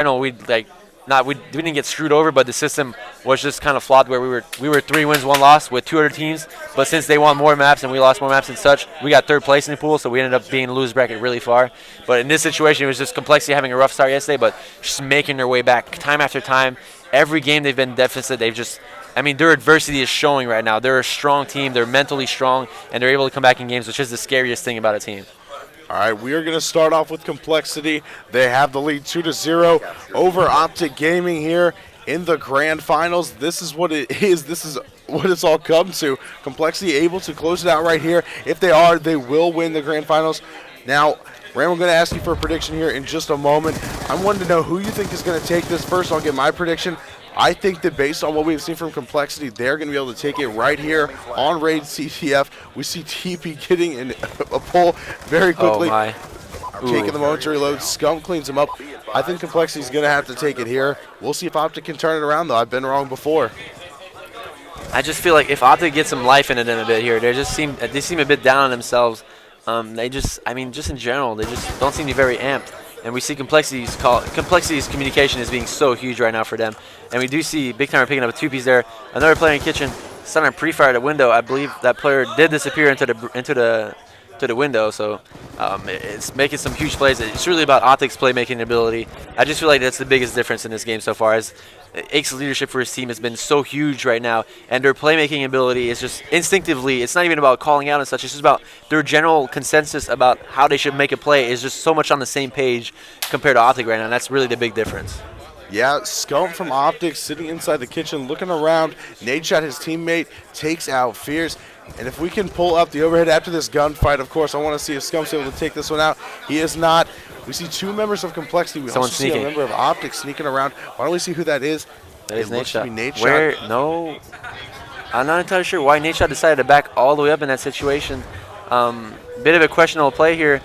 general, we didn't get screwed over, but the system was just kind of flawed where we were 3 wins, 1 loss with 2 other teams. But since they won more maps and we lost more maps and such, we got 3rd place in the pool, so we ended up being in the lose bracket really far. But in this situation, it was just complexity having a rough start yesterday, but just making their way back time after time. Every game they've been deficit, they've just, I mean, their adversity is showing right now. They're a strong team, they're mentally strong, and they're able to come back in games, which is the scariest thing about a team. All right, we are going to start off with compLexity. They have the lead 2-0 over OpTic Gaming here in the grand finals. This is what it is. This is what it's all come to. compLexity able to close it out right here. If they are, they will win the grand finals. Now, Ram, I'm going to ask you for a prediction here in just a moment. I wanted to know who you think is going to take this first. I'll get my prediction. I think that based on what we've seen from compLexity, they're going to be able to take it right here on Raid CTF. We see TP getting in a pull very quickly. Oh my. Taking the moment to reload. Scum cleans him up. I think compLexity is going to have to take it here. We'll see if OpTic can turn it around, though. I've been wrong before. I just feel like if OpTic gets some life into them a bit here, they seem a bit down on themselves. Just in general, they just don't seem to be very amped. And we see compLexity's communication is being so huge right now for them. And we do see Big Timer picking up a 2-piece there. Another player in kitchen, starting to pre-fire at a window. I believe that player did disappear into the window, so it's making some huge plays. It's really about OpTic's playmaking ability. I just feel like that's the biggest difference in this game so far. As Ake's leadership for his team has been so huge right now, and their playmaking ability is just instinctively, it's not even about calling out and such, it's just about their general consensus about how they should make a play is just so much on the same page compared to OpTic right now, and that's really the big difference. Yeah, Scum from OpTic sitting inside the kitchen looking around. Nadeshot, his teammate, takes out Fierce. And if we can pull up the overhead after this gunfight, of course, I want to see if Scum's able to take this one out. He is not. We see 2 members of compLexity. We also see a member of OpTic sneaking around. Why don't we see who that is? That is Nadeshot. Where? No. I'm not entirely sure why Nadeshot decided to back all the way up in that situation. Bit of a questionable play here.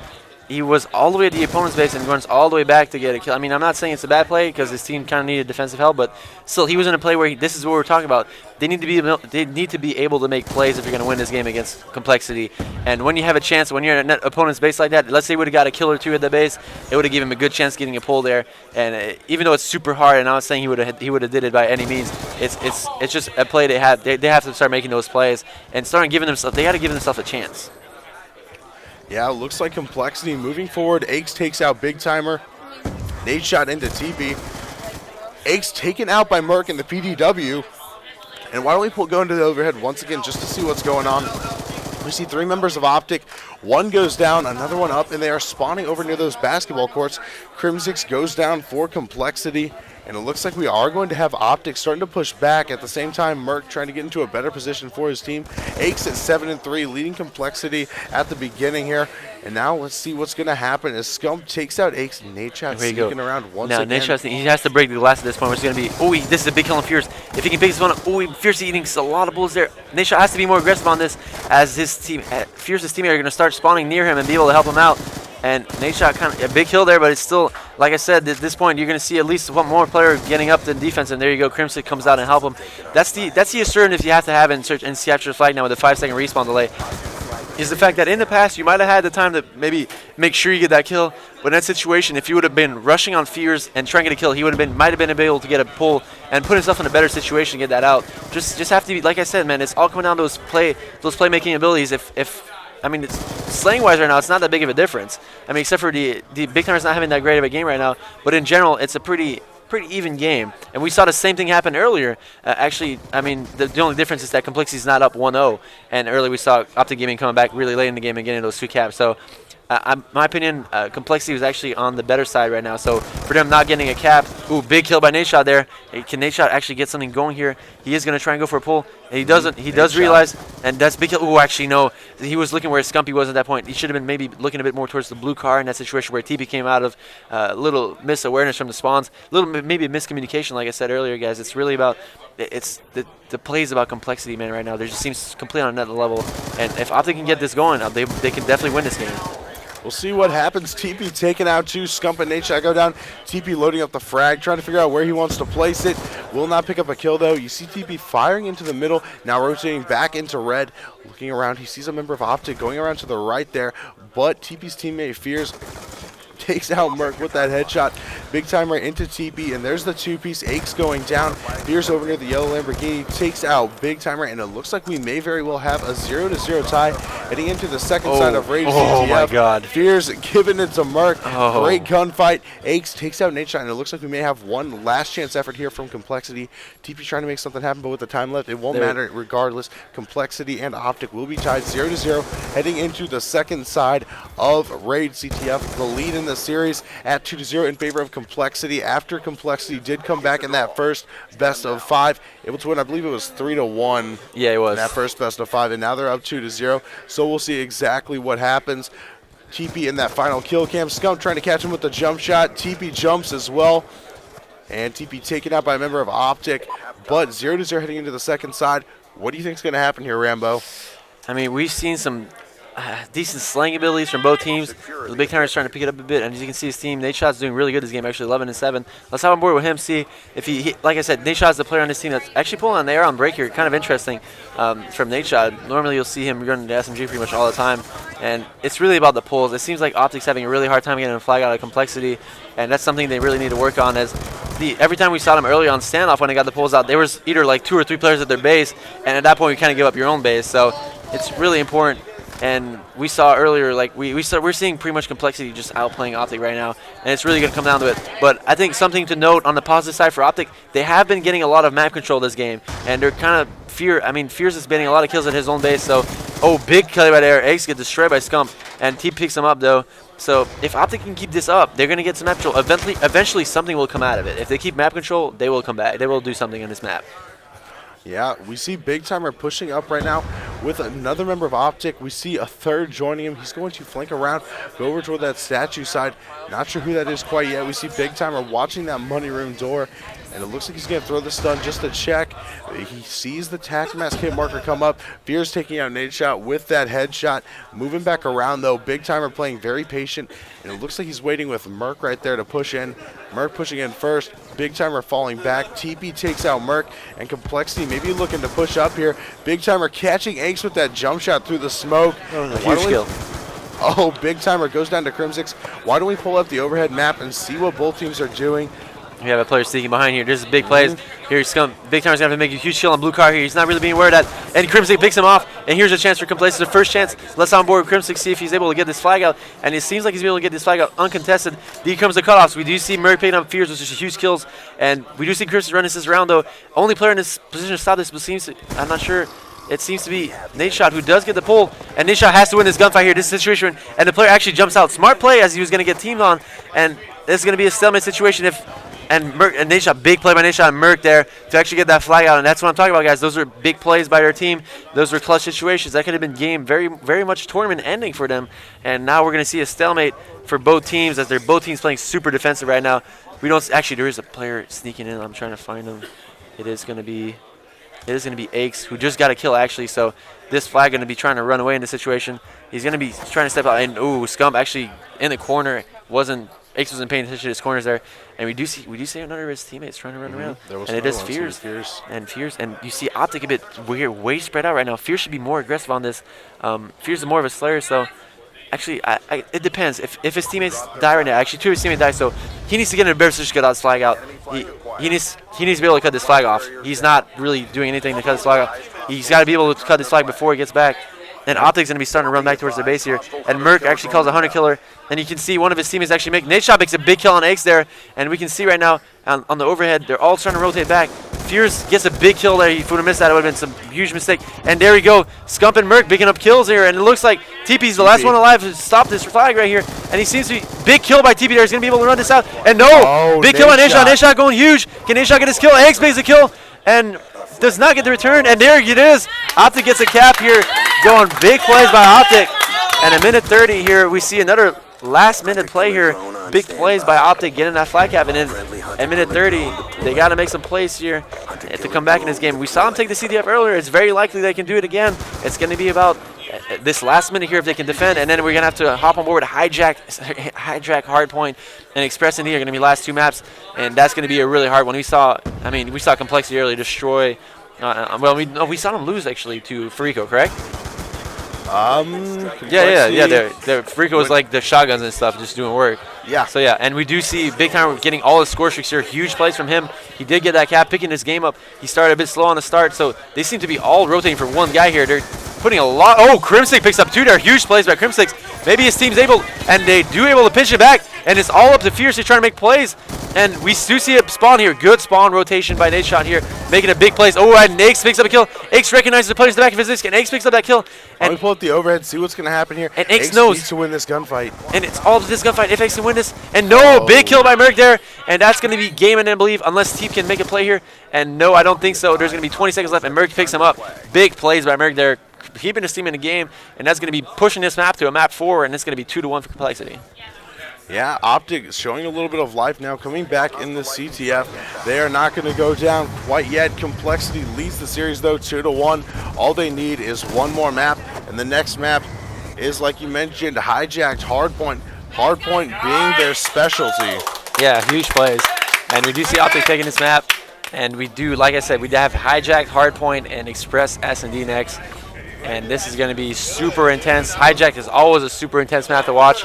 He was all the way at the opponent's base and runs all the way back to get a kill. I mean, I'm not saying it's a bad play because his team kind of needed defensive help, but still, he was in a play where this is what we're talking about. They need to be able to make plays if you're going to win this game against compLexity. And when you have a chance, when you're at an opponent's base like that, let's say he would have got a kill or 2 at the base, it would have given him a good chance getting a pull there. And even though it's super hard, and I'm not saying he would have did it by any means, it's just a play they have. They have to start making those plays and start giving themselves. They got to give themselves a chance. Yeah, it looks like compLexity moving forward. Aches takes out Big Timer. Nadeshot into TB. Aches taken out by Merc in the PDW. And why don't we go into the overhead once again just to see what's going on. We see 3 members of OpTic. 1 goes down, another one up, and they are spawning over near those basketball courts. Crimsix goes down for compLexity. And it looks like we are going to have OpTic starting to push back. At the same time, Merc trying to get into a better position for his team. Aches at 7-3, leading compLexity at the beginning here. And now let's see what's going to happen as Scum takes out Aches. Nadeshot sneaking around once again. Now, Nadeshot, he has to break the glass at this point, which is going to be, this is a big kill on Fierce. If he can pick this one up, Fierce eating a lot of bullets there. Nadeshot has to be more aggressive on this as his team, Fierce's teammates are going to start spawning near him and be able to help him out. And Nadeshot kind of a big kill there, but it's still, like I said, at this point you're going to see at least one more player getting up to the defense, and there you go, Crimson comes out and help him. That's the assertiveness you have to have in capture the flag now with a 5-second respawn delay. Is the fact that in the past you might have had the time to maybe make sure you get that kill, but in that situation, if you would have been rushing on Fears and trying to get a kill, he might have been able to get a pull and put himself in a better situation to get that out. Just have to be, like I said, man, it's all coming down to those playmaking abilities. I mean, slang-wise right now, it's not that big of a difference. I mean, except for the Big Timer's not having that great of a game right now. But in general, it's a pretty even game. And we saw the same thing happen earlier. Actually, I mean, the only difference is that compLexity is not up 1-0. And earlier we saw OpTic Gaming coming back really late in the game and getting those 2 caps. So, my opinion, compLexity was actually on the better side right now. So for them not getting a cap, big kill by Nadeshot there. Can Nadeshot actually get something going here? He is going to try and go for a pull. And he doesn't. He does realize, and that's big kill. Actually, no. He was looking where Scumpy was at that point. He should have been maybe looking a bit more towards the blue car in that situation where TP came out of a little misawareness from the spawns. Maybe miscommunication, like I said earlier, guys. It's really about, the plays about compLexity, man, right now. They just seems complete on another level. And if OpTic can get this going, they can definitely win this game. We'll see what happens. TP taking out 2. Scump and Nadeshot go down. TP loading up the frag, trying to figure out where he wants to place it. Will not pick up a kill, though. You see TP firing into the middle, now rotating back into red. Looking around, he sees a member of OpTic going around to the right there, but TP's teammate Fears takes out Merc with that headshot. Big timer into TP, and there's the two-piece. Aches going down. Fierce over near the yellow Lamborghini takes out Big timer, and it looks like we may very well have a 0-0 tie heading into the second side of Rage CTF. Oh my God. Fierce giving it to Merc. Oh. Great gunfight. Aches takes out Nadeshot, and it looks like we may have one last chance effort here from compLexity. TP trying to make something happen, but with the time left, it won't matter regardless. compLexity and OpTic will be tied 0-0 heading into the second side of Raid CTF. The lead in the series at 2-0 in favor of compLexity after compLexity did come back in that first best of 5, able to win. I believe it was 3-1. Yeah, it was. In that first best of 5, and now they're up 2-0. So we'll see exactly what happens. TP in that final kill cam. Scump trying to catch him with the jump shot. TP jumps as well. And TP taken out by a member of OpTic. But 0-0 heading into the second side. What do you think is going to happen here, Rambo? I mean, we've seen some decent slaying abilities from both teams. The big timer is trying to pick it up a bit, and as you can see, his team, Nadeshot's doing really good this game, actually 11-7. Let's hop on board with him, see if he like I said, Nadeshot's the player on this team that's actually pulling on the air on break here. Kind of interesting from Nadeshot. Normally, you'll see him running the SMG pretty much all the time, and it's really about the pulls. It seems like OpTic's having a really hard time getting a flag out of compLexity, and that's something they really need to work on. As every time we saw them earlier on standoff when they got the pulls out, there was either like 2 or 3 players at their base, and at that point, you kind of give up your own base. So it's really important. And we saw earlier, like we're seeing pretty much compLexity just outplaying OpTic right now, and it's really going to come down to it. But I think something to note on the positive side for OpTic, they have been getting a lot of map control this game, and they're kind of Fierce is getting a lot of kills at his own base. So, big kill right there. Eggs get destroyed by Scump, and T picks him up though. So if OpTic can keep this up, they're going to get some map control. Eventually, something will come out of it. If they keep map control, they will come back. They will do something on this map. Yeah, we see Big Timer pushing up right now with another member of OpTic. We see a third joining him. He's going to flank around, go over toward that statue side. Not sure who that is quite yet. We see Big Timer watching that money room door, and it looks like he's going to throw the stun just to check. He sees the tac mask hit marker come up. Fierce taking out Nadeshot with that headshot. Moving back around, though. Big Timer playing very patient, and it looks like he's waiting with Merc right there to push in. Merc pushing in first. Big Timer falling back. TP takes out Merc, and compLexity maybe looking to push up here. Big Timer catching Aches with that jump shot through the smoke. Huge kill. Oh, Big Timer goes down to Crimsix. Why don't we pull up the overhead map and see what both teams are doing? We have a player sneaking behind here. This is big plays. Here's Scump. Big Timer's going to have to make a huge kill on blue car here. He's not really being worried at. And Crimsix picks him off. And here's a chance for compLexity. The first chance. Let's on board Crimsix, see if he's able to get this flag out. And it seems like he's able to get this flag out uncontested. Here comes the cutoffs. We do see Merc picking up Fears, which is huge kills. And we do see Crimsix running this around, though. Only player in this position to stop this, but seems to, I'm not sure. It seems to be Nadeshot who does get the pull. And Nadeshot has to win this gunfight here. This situation. And the player actually jumps out. Smart play as he was going to get teamed on. And this is going to be a stalemate situation if. And Nadeshot, big play by Nadeshot and Merc there to actually get that flag out, and that's what I'm talking about, guys. Those are big plays by their team. Those were clutch situations. That could have been game very, very much tournament ending for them. And now we're going to see a stalemate for both teams as they're both teams playing super defensive right now. We don't actually. There is a player sneaking in. I'm trying to find him. It is going to be Aches who just got a kill actually. So this flag going to be trying to run away in this situation. He's going to be trying to step out, and Scump actually in the corner Aches wasn't paying attention to his corners there, and we do see another of his teammates trying to run around, and it is Fierce, and you see OpTic a bit weird, way spread out right now. Fierce should be more aggressive on this. Fierce is more of a slayer, so actually it depends. If his teammates die right now, actually 2 of his teammates die, so he needs to get in a better position to get this flag out. He needs to be able to cut this flag off. He's not really doing anything to cut this flag off. He's got to be able to cut this flag before he gets back. And OpTic's going to be starting to run back towards their base here. And Merc actually calls a hunter killer. And you can see one of his teammates actually Nadeshot makes a big kill on Aches there. And we can see right now on the overhead, they're all trying to rotate back. Fierce gets a big kill there. If he would have missed that, it would have been some huge mistake. And there we go. Scump and Merc picking up kills here. And it looks like TP's the last one alive to stop this flag right here. And he seems to be big kill by TP there. He's going to be able to run this out. And big kill on Nadeshot. Nadeshot going huge. Can Nadeshot get his kill? Aches makes a kill. And does not get the return, and there it is. OpTic gets a cap here, going big plays by OpTic. And a minute 30 here, we see another last-minute play here. Big plays by OpTic getting that flag cap, and then at minute 30, they got to make some plays here to come back in this game. We saw them take the CTF earlier. It's very likely they can do it again. It's going to be about this last minute here if they can defend, and then we're going to have to hop on board hijack hardpoint and Express and D are going to be last 2 maps, and that's going to be a really hard one. We saw compLexity earlier destroy. We saw them lose actually to Farico, correct? Yeah. Farico was like the shotguns and stuff, just doing work. Yeah. So yeah, and we do see Big Timer getting all the score streaks here. Huge plays from him. He did get that cap, picking his game up. He started a bit slow on the start, so they seem to be all rotating for one guy here. They're putting a lot. Oh, Crimstick picks up 2 there. Huge plays by Crimstick. Maybe his team's able, and they do able to pinch it back, and it's all up to Fierce. He's trying to make plays, and we do see a spawn here. Good spawn rotation by Nadeshot here, making a big plays. Oh, and Aches picks up a kill. Aches recognizes the plays in the back of his disc, and Aches picks up that kill. And we And pull up the overhead, see what's going to happen here. And Aches knows. needs to win this gunfight. And it's all to this gunfight if Aches can win this. And no, big kill by Merc there. And that's going to be game and I believe, unless Teep can make a play here. And no, I don't think so. There's going to be 20 seconds left, and Merc picks him up. Big plays by Merc there, keeping his team in the game. And that's going to be pushing this map to a map 4, and it's going to be 2-1 for complexity. Yeah, OpTic is showing a little bit of life now, coming back in the CTF. They are not going to go down quite yet. complexity leads the series, though, 2-1. All they need is one more map, and the next map is, like you mentioned, hijacked hardpoint. Hardpoint being their specialty. Yeah, huge plays. And we do see OpTic taking this map. And we do, like I said, we have hijacked hardpoint and express S&D next. And this is going to be super intense. Hijacked is always a super intense map to watch.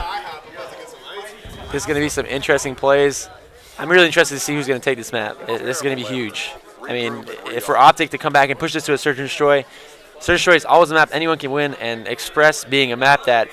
There's going to be some interesting plays. I'm really interested to see who's going to take this map. This is going to be huge. I mean, if for OpTic to come back and push this to a Search and Destroy is always a map anyone can win, and Express being a map that